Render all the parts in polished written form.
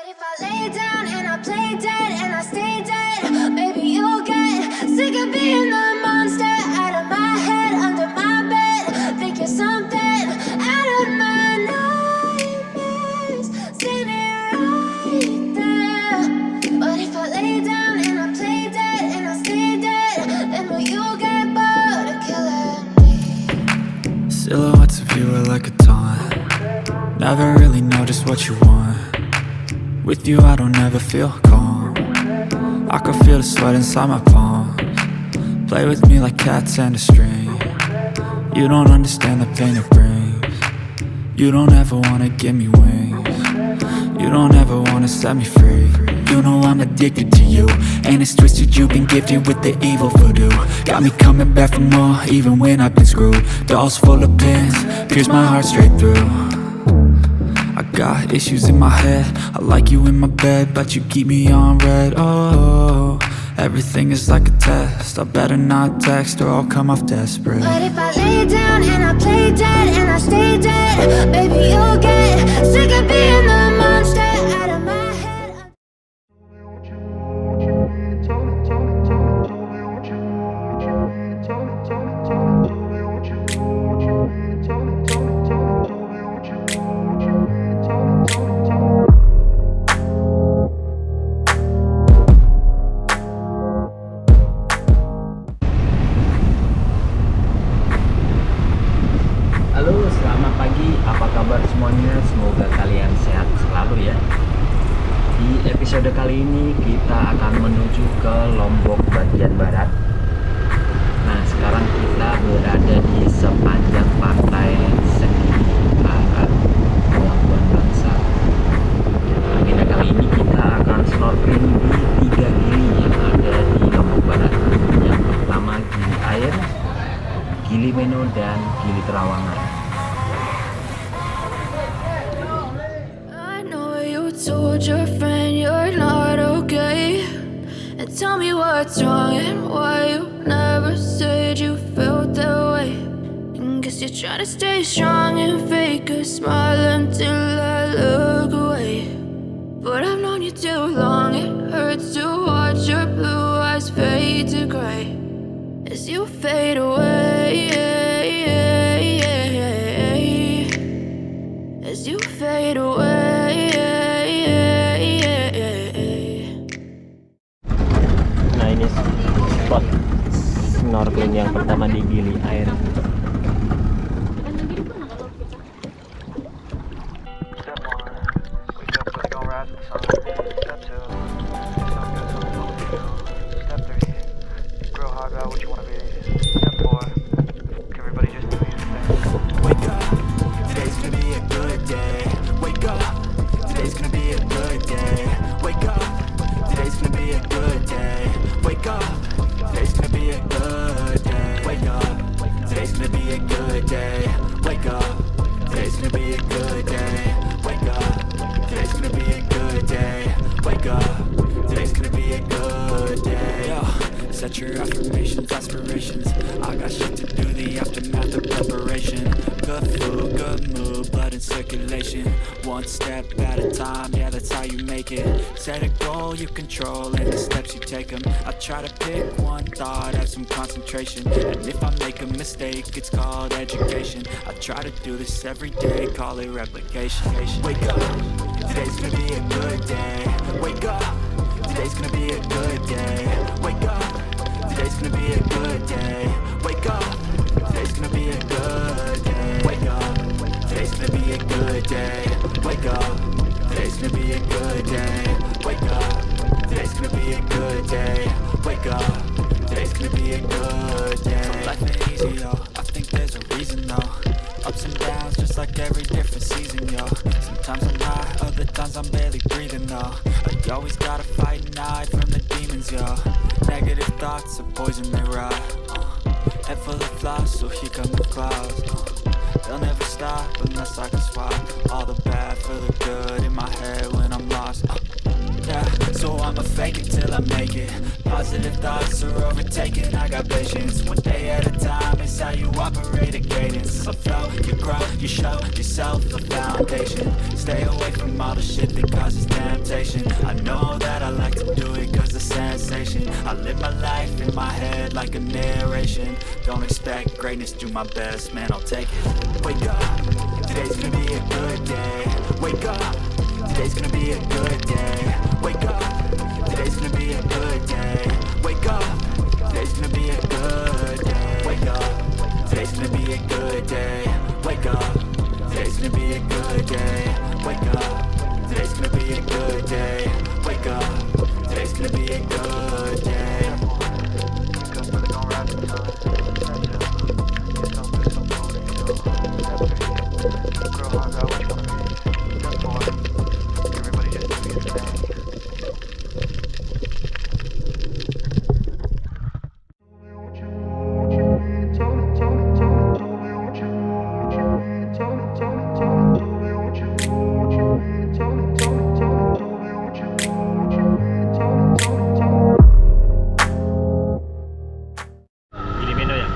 if I lay down and I play dead and I stay dead, maybe you'll get sick of being the monster out of my head, under my bed. Think you're something out of my nightmares, standing right there. But if I lay down and I play dead and I stay dead, then will you get bored of killing me? Silhouettes of you are like a taunt. Never really know just what you want. With you I don't ever feel calm. I can feel the sweat inside my palms. Play with me like cats and a string. You don't understand the pain it brings. You don't ever wanna give me wings. You don't ever wanna set me free. You know I'm addicted to you, and it's twisted, you've been gifted with the evil voodoo. Got me coming back for more, even when I've been screwed. Dolls full of pins, pierce my heart straight through. I got issues in my head, I like you in my bed, but you keep me on red. Oh, everything is like a test, I better not text or I'll come off desperate. But if I lay down and I play dead and I stay dead, baby you'll get sick of being the monster out of my head. Halo, selamat pagi. Apa kabar semuanya? Semoga kalian sehat selalu ya. Di episode kali ini kita akan menuju ke Lombok bagian barat. Nah, sekarang kita berada di sepanjang pantai Senggigi barat, Pelabuhan Bangsa. Agenda kali ini kita akan snorkeling di 3 gili yang ada di Lombok Barat. Yang pertama Gili Air, Gili Meno, dan Gili Terawangan. I know you told your friend you're not okay, and tell me what's wrong and why you never said you felt that way. And guess you're trying to stay strong and fake a smile until I look away. But I've known you too long, it hurts to watch your blue eyes fade to gray as you fade away. As you fade away. Nah, ini spot snorkeling yang pertama di Gili Air. Set your affirmations, aspirations. I got shit to do, the aftermath of preparation. Good food, good mood, blood in circulation. One step at a time, yeah, that's how you make it. Set a goal you control and the steps you take them. I try to pick one thought, have some concentration. And if I make a mistake, it's called education. I try to do this every day, call it replication. Wake up, today's gonna be a good day. Wake up, today's gonna be a good day. Wake up, today's gonna be a good day. Wake up, today's gonna be a good day. Wake up, today's gonna be a good day. Wake up, today's gonna be a good day. Wake up, today's gonna be a good day. Wake up, today's gonna be a good day. So life ain't easy, yo. I think there's a reason, though. Ups and downs, just like every different season, yo. Sometimes I'm high, other times I'm barely breathing, though. You always gotta fight and hide from the demons, yo. Negative thoughts are poison they rot. Head full of flies, so here come the clouds. They'll never stop unless I can swap all the bad for the good in my head when I'm lost. Yeah, so I'ma fake it till I make it. Positive thoughts are overtaken, I got patience. One day at a time is how you operate a cadence. So flow, you grow, you show yourself a foundation. Stay away from all the shit that causes temptation. motivation. I know that I like to do it cause the sensation. I live my life in my head like a narration. Don't expect greatness, do my best, man, I'll take it. Wake up, today's gonna be a good day. Wake up, today's gonna be a good day. Wake up, today's gonna be a good day. Wake up, today's gonna be a good day. Wake up, today's gonna be a good day. Wake up, today's gonna be a good day. Wake up, today's gonna be a good day. Wake up, today's gonna be a good day. Gili Meno ya.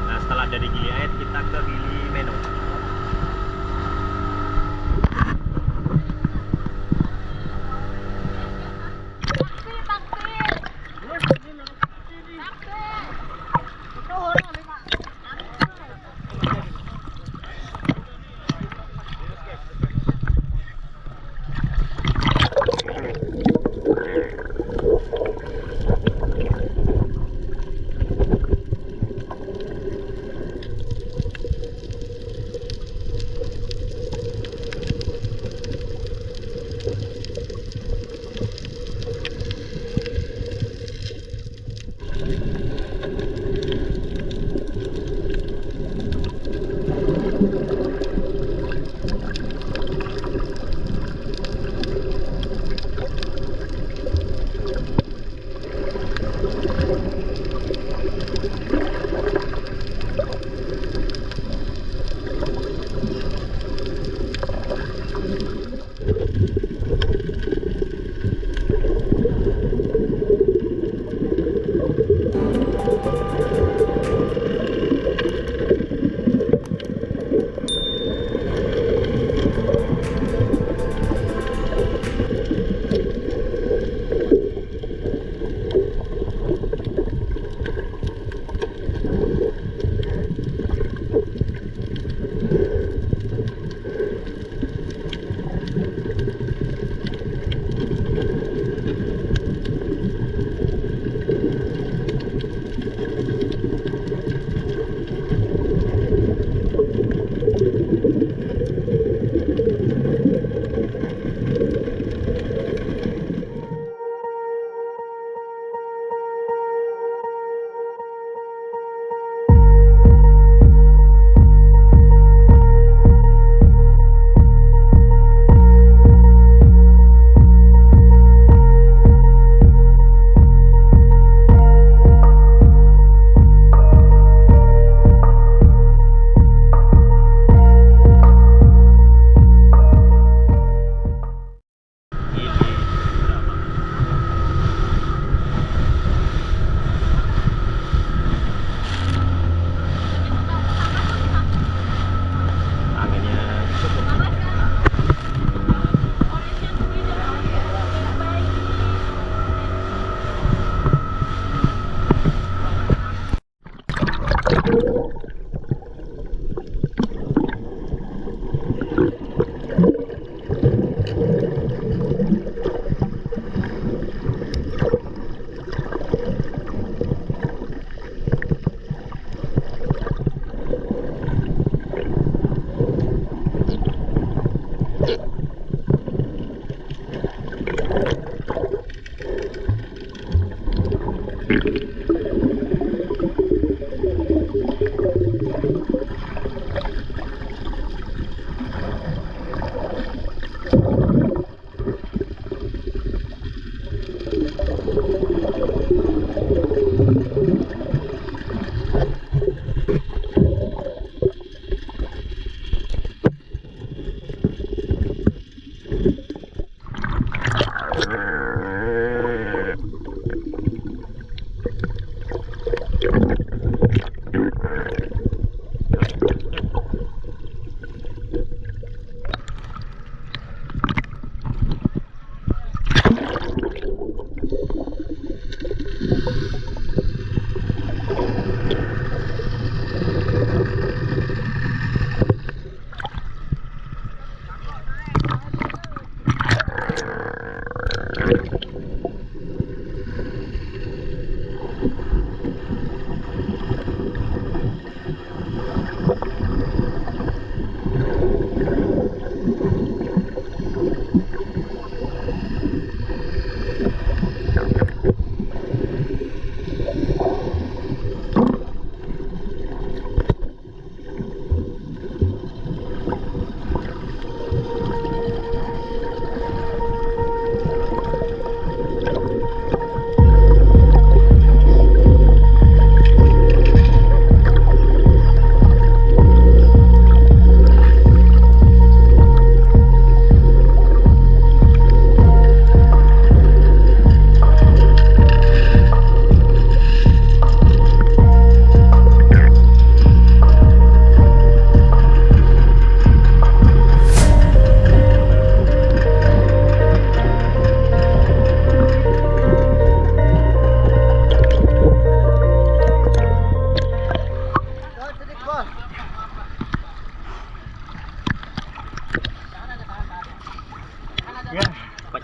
Nah, setelah dari Gili Air kita ke Gili Meno.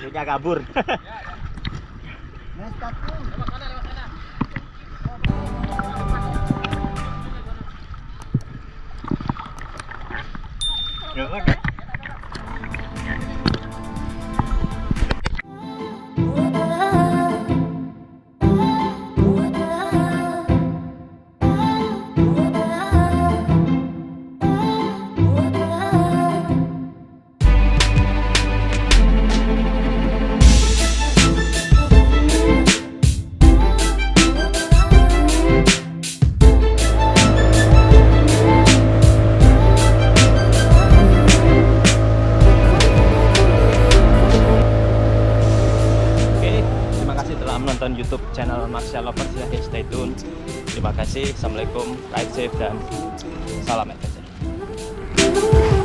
Maksudnya kabur. Menonton YouTube channel Martial Lovers ya, stay tune. Terima kasih. Assalamualaikum, ride safe dan salam adventure.